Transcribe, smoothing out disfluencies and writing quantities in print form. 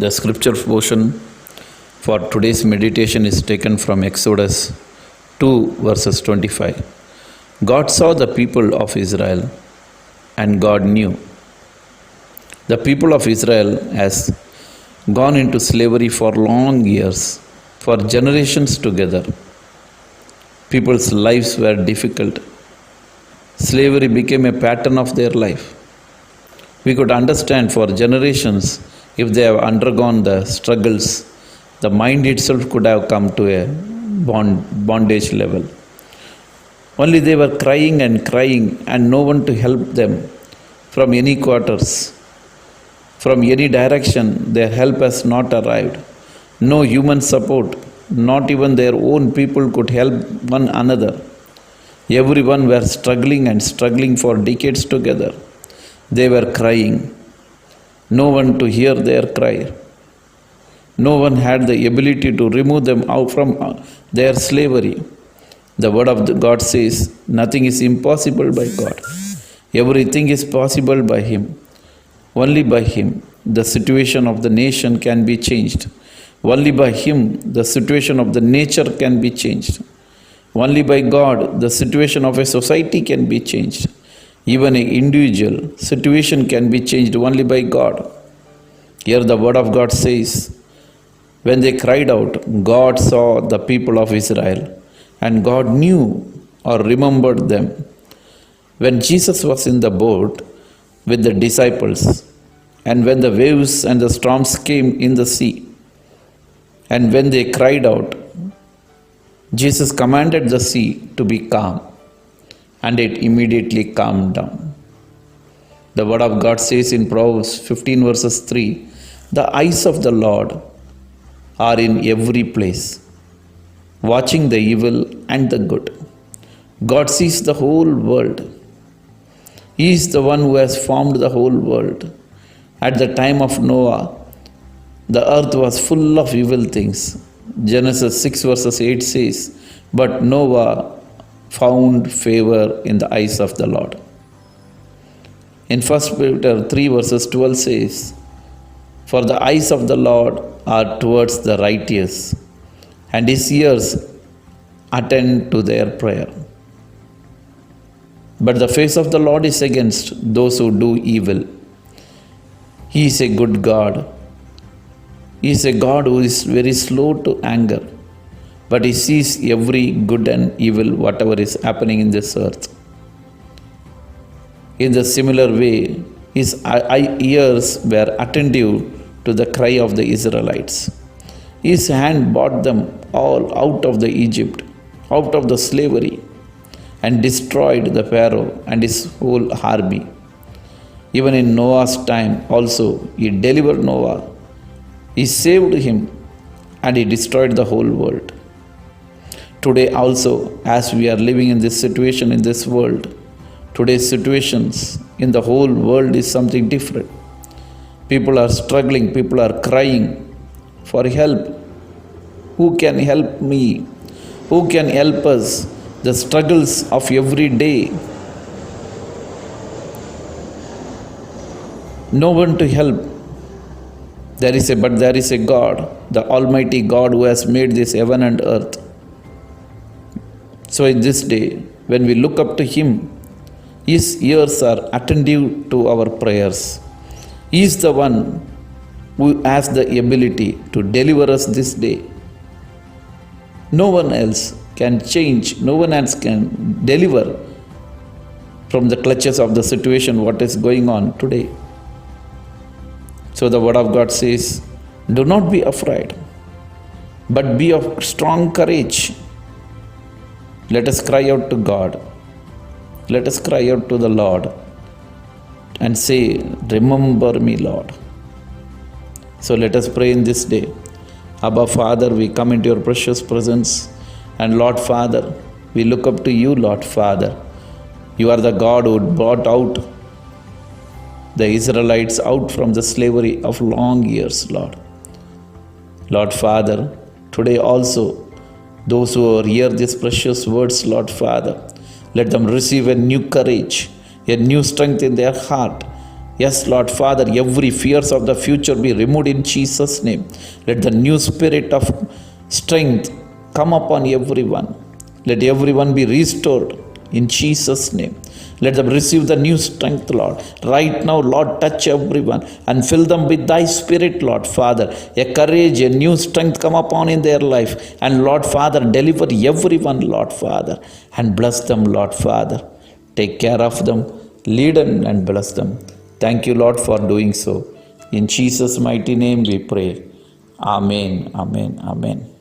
The scripture portion for today's meditation is taken from Exodus 2, verses 25. God saw the people of Israel, and God knew. The people of Israel has gone into slavery for long years, for generations together. People's lives were difficult. Slavery became a pattern of their life. We could understand for generations if they have undergone the struggles, the mind itself could have come to a bondage level. Only they were crying and no one to help them from any quarters. From any direction, their help has not arrived. No human support, not even their own people could help one another. Everyone were struggling for decades together. They were crying. No one to hear their cry. No one had the ability to remove them out from their slavery. The word of God says, nothing is impossible by God. Everything is possible by Him. Only by Him, the situation of the nation can be changed. Only by Him, the situation of the nature can be changed. Only by God, the situation of a society can be changed. Even an individual situation can be changed only by God. Here the word of God says, when they cried out, God saw the people of Israel, and God knew or remembered them. When Jesus was in the boat with the disciples, and when the waves and the storms came in the sea, and when they cried out, Jesus commanded the sea to be calm, and it immediately calmed down. The word of God says in Proverbs 15 verses 3, the eyes of the Lord are in every place, watching the evil and the good. God sees the whole world. He is the one who has formed the whole world. At the time of Noah, the earth was full of evil things. Genesis 6 verses 8 says, but Noah found favor in the eyes of the Lord. In 1 Peter 3 verses 12 says, for the eyes of the Lord are towards the righteous, and His ears attend to their prayer. But the face of the Lord is against those who do evil. He is a good God. He is a God who is very slow to anger, but He sees every good and evil, whatever is happening in this earth. In the similar way, His ears were attentive to the cry of the Israelites. His hand brought them all out of the Egypt, out of the slavery, and destroyed the Pharaoh and his whole army. Even in Noah's time also, He delivered Noah. He saved him, and He destroyed the whole world. Today also, as we are living in this situation in this world, today's situations in the whole world is something different. People are struggling, people are crying for help. Who can help me? Who can help us? The struggles of every day. No one to help. There is a God, the Almighty God who has made this heaven and earth. So in this day, when we look up to Him, His ears are attentive to our prayers. He is the one who has the ability to deliver us this day. No one else can change, no one else can deliver from the clutches of the situation what is going on today. So the word of God says, do not be afraid, but be of strong courage. Let us cry out to God. Let us cry out to the Lord and say, remember me, Lord. So let us pray in this day. Abba Father, we come into your precious presence. And Lord Father, we look up to you, Lord Father. You are the God who brought out the Israelites out from the slavery of long years, Lord. Lord Father, today also, those who hear these precious words, Lord Father, let them receive a new courage, a new strength in their heart, Yes, Lord Father, every fears of the future be removed in Jesus' name. Let the new spirit of strength come upon everyone. Let everyone be restored in Jesus' name. Let them receive the new strength, Lord. Right now, Lord, touch everyone and fill them with thy spirit, Lord Father. A courage, a new strength come upon in their life. And Lord Father, deliver everyone, Lord Father, and bless them, Lord Father. Take care of them, lead them and bless them. Thank you, Lord, for doing so. In Jesus' mighty name we pray. Amen, amen, amen.